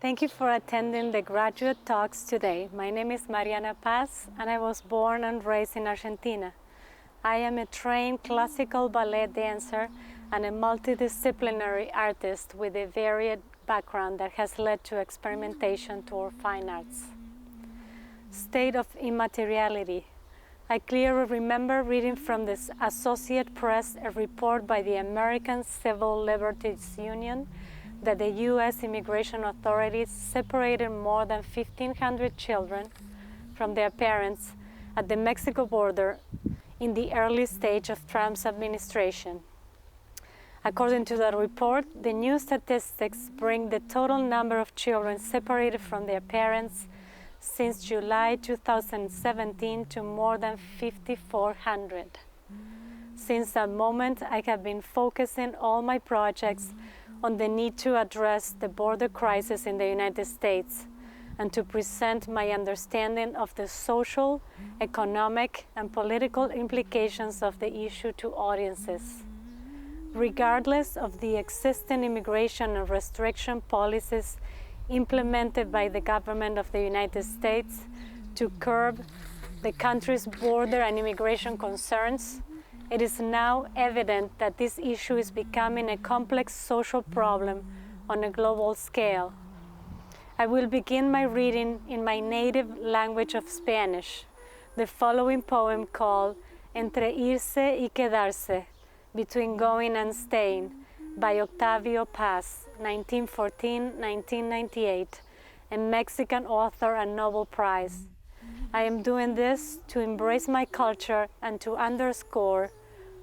Thank you for attending the graduate talks today. My name is Mariana Paz, and I was born and raised in Argentina. I am a trained classical ballet dancer and a multidisciplinary artist with a varied background that has led to experimentation toward fine arts. State of immateriality. I clearly remember reading from the Associated Press a report by the American Civil Liberties Union that the U.S. immigration authorities separated more than 1,500 children from their parents at the Mexico border in the early stage of Trump's administration. According to the report, the new statistics bring the total number of children separated from their parents since July 2017 to more than 5,400. Since that moment, I have been focusing all my projects on the need to address the border crisis in the United States and to present my understanding of the social, economic, and political implications of the issue to audiences. Regardless of the existing immigration and restriction policies implemented by the government of the United States to curb the country's border and immigration concerns, it is now evident that this issue is becoming a complex social problem on a global scale. I will begin my reading in my native language of Spanish, the following poem called Entre irse y quedarse, Between Going and Staying, by Octavio Paz, 1914-1998, a Mexican author and Nobel Prize. I am doing this to embrace my culture and to underscore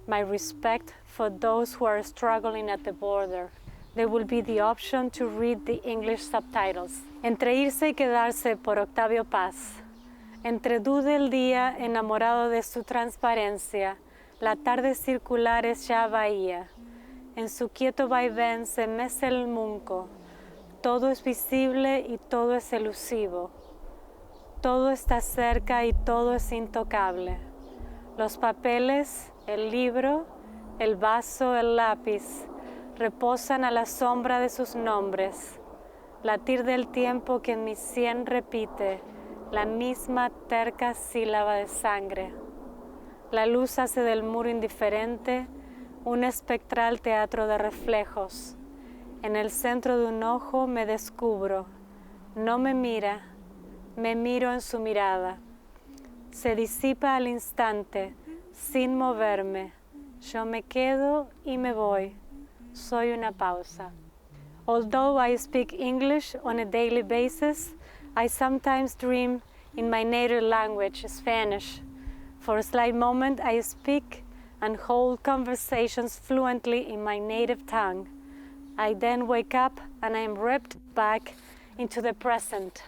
my respect for those who are struggling at the border. There will be the option to read the English subtitles. Entre irse y quedarse, por Octavio Paz. Entre duda el día, enamorado de su transparencia, la tarde circular es ya bahía. En su quieto vaivén se mece el munco. Todo es visible y todo es elusivo. Todo está cerca y todo es intocable. Los papeles, el libro, el vaso, el lápiz, reposan a la sombra de sus nombres. Latir del tiempo que en mi sien repite, la misma terca sílaba de sangre. La luz hace del muro indiferente un espectral teatro de reflejos. En el centro de un ojo me descubro. No me mira, me miro en su mirada. Se disipa al instante, sin moverme. Yo me quedo y me voy. Soy una pausa. Although I speak English on a daily basis, I sometimes dream in my native language, Spanish. For a slight moment, I speak and hold conversations fluently in my native tongue. I then wake up and I am ripped back into the present.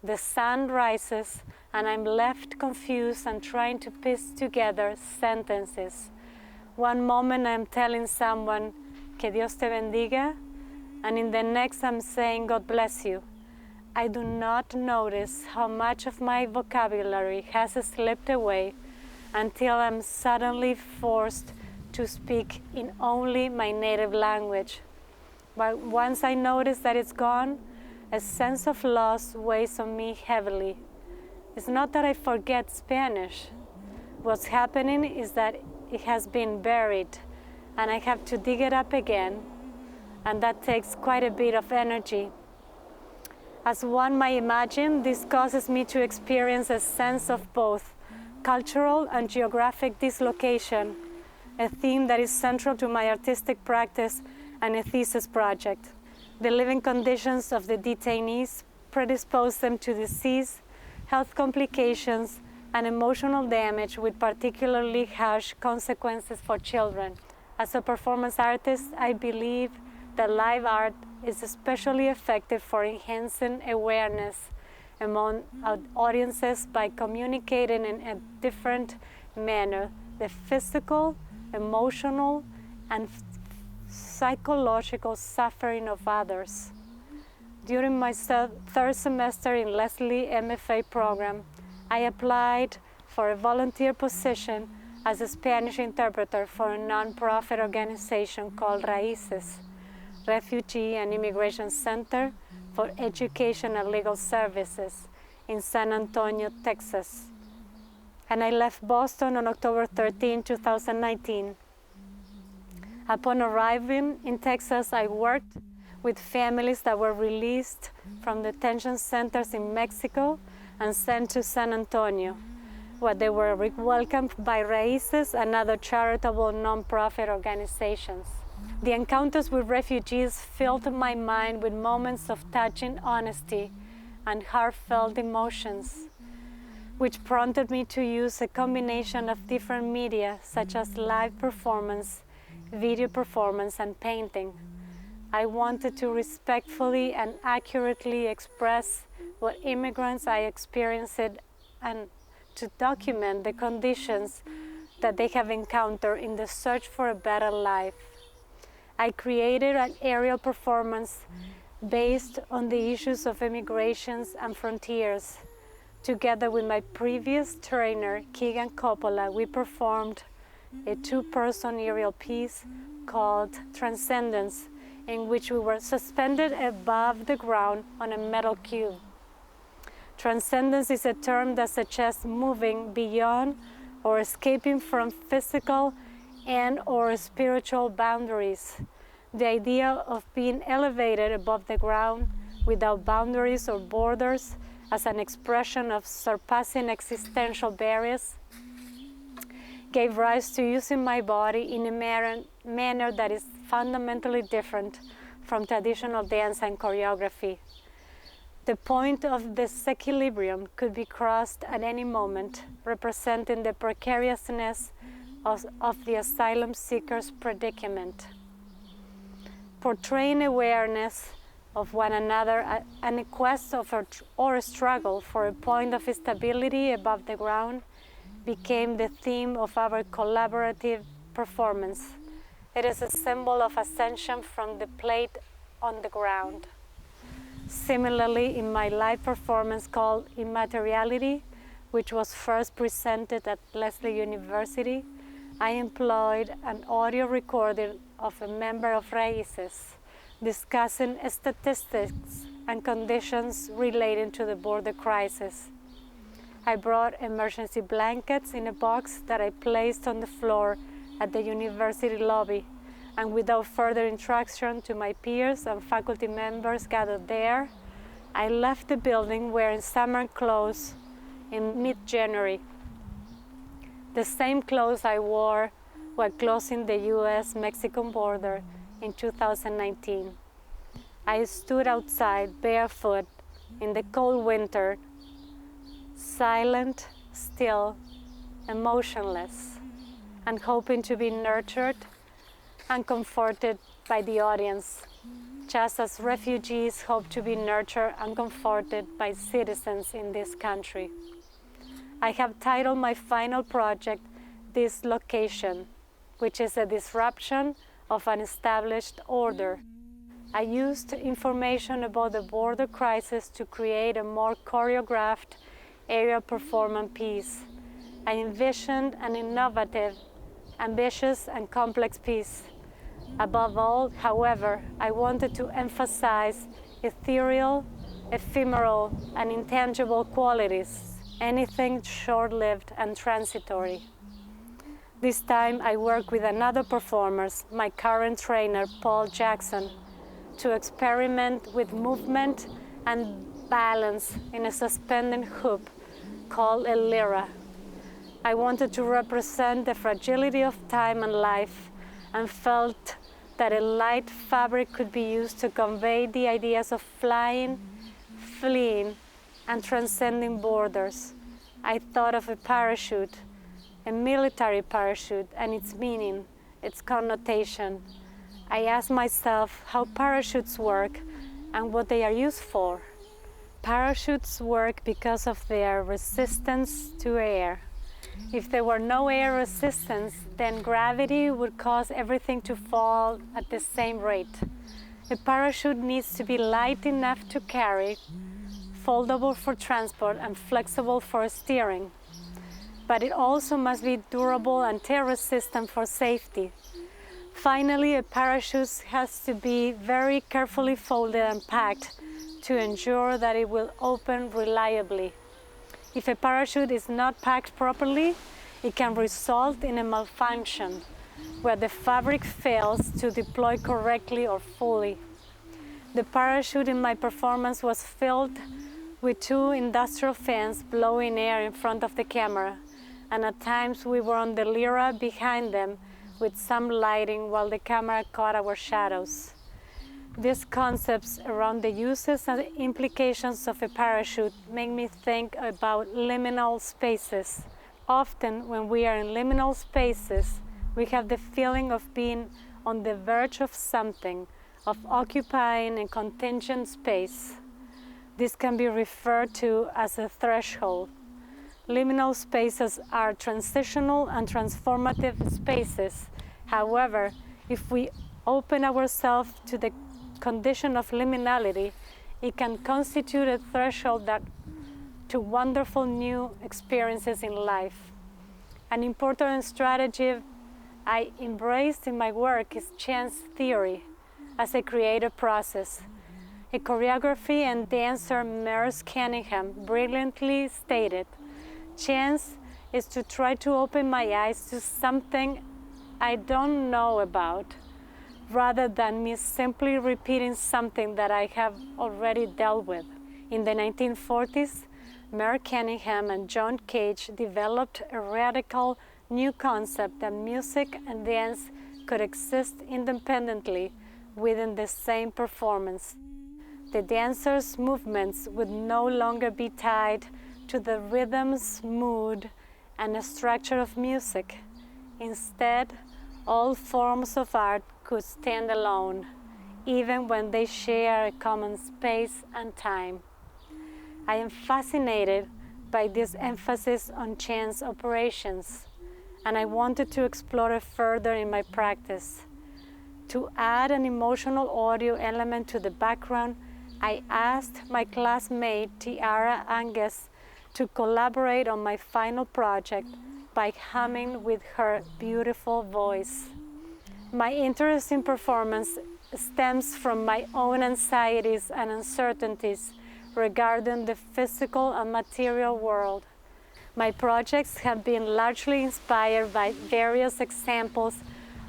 The sun rises and I'm left confused and trying to piece together sentences. One moment I'm telling someone, que Dios te bendiga, and in the next I'm saying, God bless you. I do not notice how much of my vocabulary has slipped away until I'm suddenly forced to speak in only my native language. But once I notice that it's gone, a sense of loss weighs on me heavily. It's not that I forget Spanish. What's happening is that it has been buried and I have to dig it up again, and that takes quite a bit of energy. As one might imagine, this causes me to experience a sense of both cultural and geographic dislocation, a theme that is central to my artistic practice and a thesis project. The living conditions of the detainees predispose them to disease, health complications, and emotional damage with particularly harsh consequences for children. As a performance artist, I believe that live art is especially effective for enhancing awareness among audiences by communicating in a different manner the physical, emotional, and psychological suffering of others. During my third semester in Leslie MFA program, I applied for a volunteer position as a Spanish interpreter for a non-profit organization called Raíces, Refugee and Immigration Center for education and legal services in San Antonio, Texas. And I left Boston on October 13, 2019. Upon arriving in Texas, I worked with families that were released from detention centers in Mexico and sent to San Antonio, where they were welcomed by Raíces and other charitable nonprofit organizations. The encounters with refugees filled my mind with moments of touching honesty and heartfelt emotions, which prompted me to use a combination of different media, such as live performance, video performance, and painting. I wanted to respectfully and accurately express what immigrants I experienced and to document the conditions that they have encountered in the search for a better life. I created an aerial performance based on the issues of immigrations and frontiers. Together with my previous trainer, Keegan Coppola, we performed a two-person aerial piece called Transcendence, in which we were suspended above the ground on a metal cube. Transcendence is a term that suggests moving beyond or escaping from physical and or spiritual boundaries. The idea of being elevated above the ground without boundaries or borders as an expression of surpassing existential barriers gave rise to using my body in a manner that is fundamentally different from traditional dance and choreography. The point of disequilibrium could be crossed at any moment, representing the precariousness of the asylum seeker's predicament. Portraying awareness of one another and a quest or a struggle for a point of stability above the ground became the theme of our collaborative performance. It is a symbol of ascension from the plate on the ground. Similarly, in my live performance called Immateriality, which was first presented at Lesley University, I employed an audio recording of a member of Raíces discussing statistics and conditions relating to the border crisis. I brought emergency blankets in a box that I placed on the floor at the university lobby, and without further instruction to my peers and faculty members gathered there, I left the building wearing summer clothes in mid-January. The same clothes I wore while closing the US-Mexican border in 2019. I stood outside barefoot in the cold winter, silent, still, emotionless, and hoping to be nurtured and comforted by the audience, just as refugees hope to be nurtured and comforted by citizens in this country. I have titled my final project Dislocation, which is a disruption of an established order. I used information about the border crisis to create a more choreographed aerial performance piece. I envisioned an innovative, ambitious, and complex piece. Above all, however, I wanted to emphasize ethereal, ephemeral, and intangible qualities, anything short-lived and transitory. This time I work with another performer, my current trainer, Paul Jackson, to experiment with movement and balance in a suspended hoop called a lyra. I wanted to represent the fragility of time and life, and felt that a light fabric could be used to convey the ideas of flying, fleeing, and transcending borders. I thought of a parachute, a military parachute, and its meaning, its connotation. I asked myself how parachutes work and what they are used for. Parachutes work because of their resistance to air. If there were no air resistance, then gravity would cause everything to fall at the same rate. A parachute needs to be light enough to carry, foldable for transport, and flexible for steering. But it also must be durable and tear-resistant for safety. Finally, a parachute has to be very carefully folded and packed to ensure that it will open reliably. If a parachute is not packed properly, it can result in a malfunction where the fabric fails to deploy correctly or fully. The parachute in my performance was filled with 2 industrial fans blowing air in front of the camera, and at times we were on the lyra behind them with some lighting while the camera caught our shadows. These concepts around the uses and implications of a parachute make me think about liminal spaces. Often when we are in liminal spaces, we have the feeling of being on the verge of something, of occupying a contingent space. This can be referred to as a threshold. Liminal spaces are transitional and transformative spaces. However, if we open ourselves to the condition of liminality, it can constitute a threshold to wonderful new experiences in life. An important strategy I embraced in my work is chance theory as a creative process. A choreography and dancer Merce Cunningham brilliantly stated, "Chance is to try to open my eyes to something I don't know about, rather than me simply repeating something that I have already dealt with." In the 1940s, Merce Cunningham and John Cage developed a radical new concept that music and dance could exist independently within the same performance. The dancer's movements would no longer be tied to the rhythms, mood, and structure of music. Instead, all forms of art could stand alone, even when they share a common space and time. I am fascinated by this emphasis on chance operations, and I wanted to explore it further in my practice. To add an emotional audio element to the background, I asked my classmate Tiara Angus to collaborate on my final project by humming with her beautiful voice. My interest in performance stems from my own anxieties and uncertainties regarding the physical and material world. My projects have been largely inspired by various examples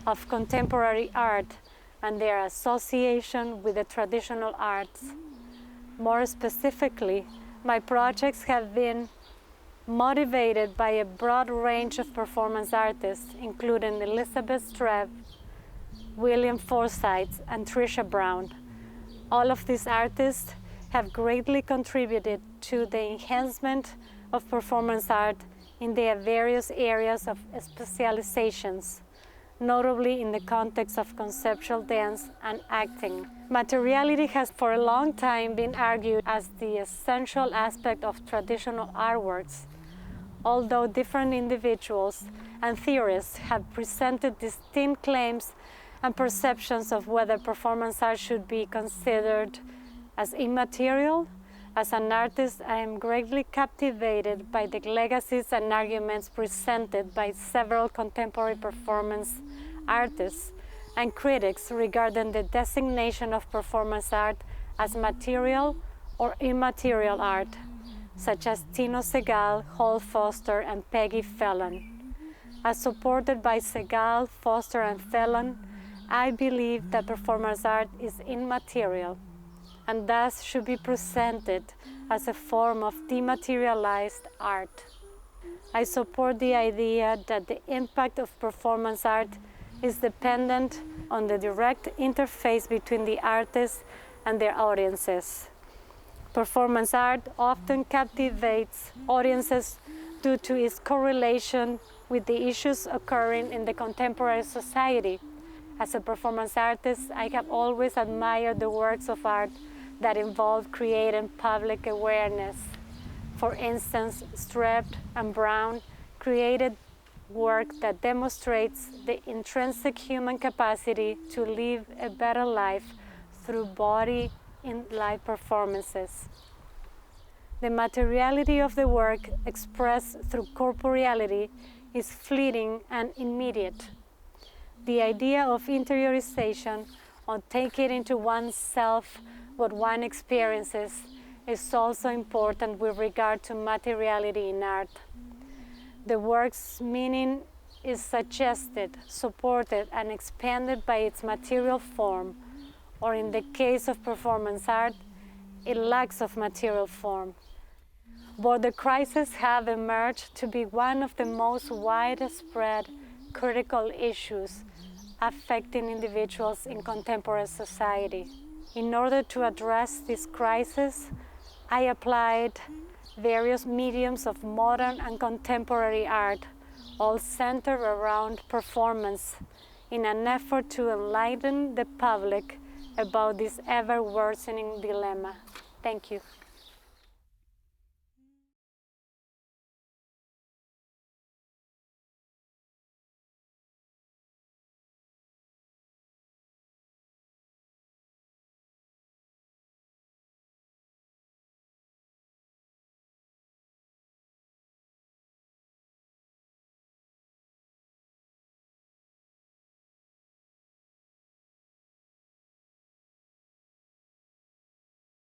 of contemporary art and their association with the traditional arts. More specifically, my projects have been motivated by a broad range of performance artists, including Elizabeth Streb, William Forsythe, and Trisha Brown. All of these artists have greatly contributed to the enhancement of performance art in their various areas of specializations, notably in the context of conceptual dance and acting. Materiality has for a long time been argued as the essential aspect of traditional artworks, although different individuals and theorists have presented distinct claims and perceptions of whether performance art should be considered as immaterial. As an artist, I am greatly captivated by the legacies and arguments presented by several contemporary performance artists and critics regarding the designation of performance art as material or immaterial art, such as Tino Segal, Hall Foster, and Peggy Phelan. As supported by Segal, Foster, and Phelan, I believe that performance art is immaterial and thus should be presented as a form of dematerialized art. I support the idea that the impact of performance art is dependent on the direct interface between the artists and their audiences. Performance art often captivates audiences due to its correlation with the issues occurring in the contemporary society. As a performance artist, I have always admired the works of art that involve creating public awareness. For instance, Streb and Brown created work that demonstrates the intrinsic human capacity to live a better life through body in live performances. The materiality of the work expressed through corporeality is fleeting and immediate. The idea of interiorization, or taking into oneself what one experiences is also important with regard to materiality in art. The work's meaning is suggested, supported, and expanded by its material form, or in the case of performance art, it lacks of material form. Border crises have emerged to be one of the most widespread critical issues affecting individuals in contemporary society. In order to address this crisis, I applied various mediums of modern and contemporary art, all centered around performance, in an effort to enlighten the public about this ever-worsening dilemma. Thank you.